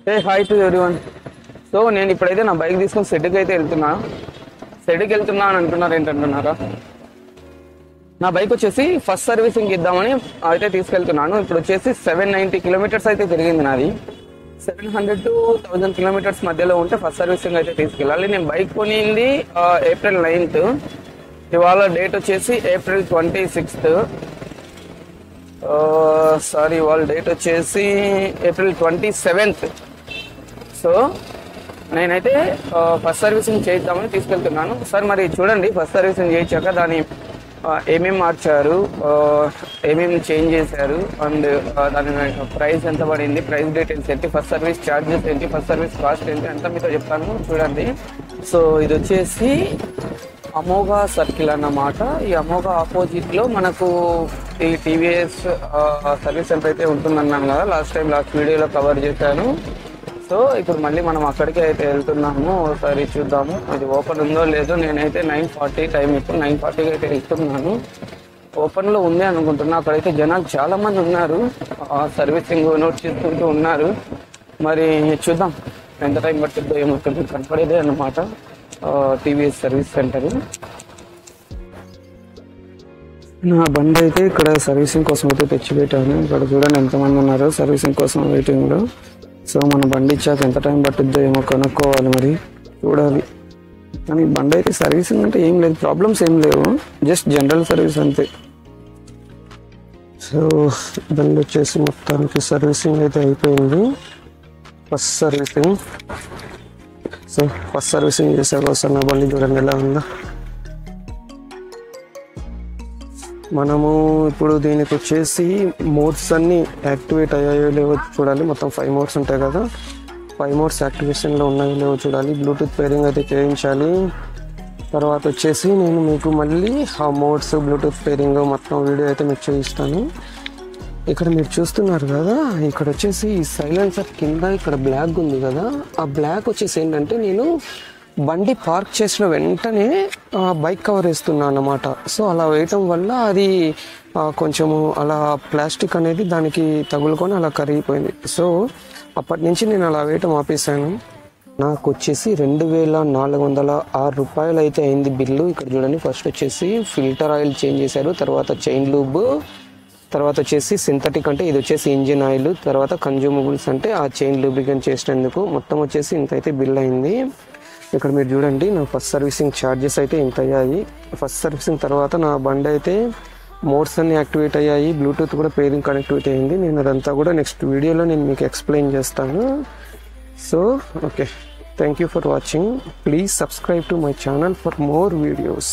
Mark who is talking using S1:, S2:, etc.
S1: Hey hi to everyone. So నేను ఇప్పుడైతే నా బైక్ తీసుకొని షెడ్కి అయితే వెళ్తున్నా అని అంటున్నారు. ఏంటంటున్నారా? నా బైక్ వచ్చేసి ఫస్ట్ సర్వీసింగ్ ఇద్దామని అయితే తీసుకెళ్తున్నాను. ఇప్పుడు వచ్చేసి 790 కిలోమీటర్స్ అయితే తిరిగింది నాది. 700 to 1000 కిలోమీటర్స్ మధ్యలో ఉంటే ఫస్ట్ సర్వీసింగ్ అయితే తీసుకెళ్ళాలి. నేను బైక్ కొనింది April 9th. ఇవాళ డేట్ వచ్చేసి April 26th. ఇవాళ డేట్ వచ్చేసి April 27th. సో నేనైతే ఫస్ట్ సర్వీసింగ్ చేద్దామని తీసుకెళ్తున్నాను. సార్ మరి చూడండి, ఫస్ట్ సర్వీసింగ్ చేయించాక దాని ఏమేమి మార్చారు, ఏమేమి చేంజ్ చేశారు, అండ్ దాని ప్రైస్ ఎంత పడింది, ప్రైస్ డీటెయిల్స్ ఏంటి, ఫస్ట్ సర్వీస్ ఛార్జెస్ ఏంటి, ఫస్ట్ సర్వీస్ కాస్ట్ ఏంటి అంతా మీతో చెప్తాను చూడండి. సో ఇది వచ్చేసి అమోఘా సర్కిల్ అన్నమాట. ఈ అమోఘా ఆపోజిట్లో మనకు ఈ టీవీఎస్ సర్వీస్ సెంటర్ అయితే ఉంటుందన్నాను కదా, లాస్ట్ వీడియోలో కవర్ చేశాను. సో ఇప్పుడు మళ్ళీ మనం అక్కడికి అయితే వెళ్తున్నాము. ఒకసారి చూద్దాము అది ఓపెన్ ఉందో లేదో. నేనైతే 9:40 టైం, ఇప్పుడు 9:40కి అయితే వెళ్తున్నాను. ఓపెన్లో ఉంది అనుకుంటున్నా. అక్కడైతే జనాలు చాలామంది ఉన్నారు, సర్వీసింగ్ నోట్ చేసుకుంటూ ఉన్నారు. మరి చూద్దాం ఎంత టైం పడుతుందో ఏమో. కనపడేదే అన్నమాట టీవీఎస్ సర్వీస్ సెంటర్. నా బండి అయితే ఇక్కడ సర్వీసింగ్ కోసం అయితే తెచ్చిపెట్టాను. ఇక్కడ చూడండి ఎంతమంది ఉన్నారు సర్వీసింగ్ కోసం వెయిటింగ్లో. సో మన బండి ఇచ్చాక ఎంత టైం పట్టుద్దో ఏమో కనుక్కోవాలి, మరి చూడాలి. కానీ బండి అయితే సర్వీసింగ్ అంటే ఏం లేదు, ప్రాబ్లమ్స్ ఏం లేవు, జస్ట్ జనరల్ సర్వీస్ అంతే. సో బండి వచ్చేసి మొత్తానికి సర్వీసింగ్ అయితే అయిపోయింది. First servicing. So first servicing చేసాక వస్తాను. నా బండి చూడండి ఎలా ఉందో. మనము ఇప్పుడు దీనికి వచ్చేసి మోడ్స్ అన్నీ యాక్టివేట్ అయ్యాయో లేవో చూడాలి. మొత్తం 5 మోడ్స్ ఉంటాయి కదా, 5 మోడ్స్ యాక్టివేషన్లో ఉన్నాయో లేవో చూడాలి. బ్లూటూత్ పేరింగ్ అయితే చేయించాలి. తర్వాత వచ్చేసి నేను మీకు మళ్ళీ ఆ మోడ్స్, బ్లూటూత్ పేరింగ్ మొత్తం వీడియో అయితే మీకు చూపిస్తాను. ఇక్కడ మీరు చూస్తున్నారు కదా, ఇక్కడ వచ్చేసి సైలెన్సర్ కింద ఇక్కడ బ్లాక్ ఉంది కదా, ఆ బ్లాక్ వచ్చేసి ఏంటంటే నేను బండి పార్క్ చేసిన వెంటనే బైక్ కవర్ వేస్తున్నాను అన్నమాట. సో అలా వేయటం వల్ల అది కొంచెము అలా ప్లాస్టిక్ అనేది దానికి తగులుకొని అలా కరిగిపోయింది. సో అప్పటి నుంచి నేను అలా వేయటం ఆపేసాను. నాకు వచ్చేసి 2406 రూపాయలు అయితే అయింది బిల్లు. ఇక్కడ చూడండి, ఫస్ట్ వచ్చేసి ఫిల్టర్ ఆయిల్ చేంజ్ చేశారు, తర్వాత చైన్ లూబ్, తర్వాత వచ్చేసి సింథటిక్ అంటే ఇది వచ్చేసి ఇంజిన్ ఆయిల్, తర్వాత కన్జ్యూమబుల్స్ అంటే ఆ చైన్ లూబ్రికెంట్ చేసినందుకు మొత్తం వచ్చేసి ఇంత అయితే బిల్ అయింది. ఇక్కడ మీరు చూడండి, నా ఫస్ట్ సర్వీసింగ్ ఛార్జెస్ అయితే ఇంత అయ్యాయి. ఫస్ట్ సర్వీసింగ్ తర్వాత నా బండి అయితే మోడ్స్ అన్ని యాక్టివేట్ అయ్యాయి, బ్లూటూత్ కూడా పేరింగ్ కనెక్టివిటీ అయింది. నేను అదంతా కూడా నెక్స్ట్ వీడియోలో నేను మీకు ఎక్స్ప్లెయిన్ చేస్తాను. So okay, thank you for watching. Please subscribe to my channel for more videos.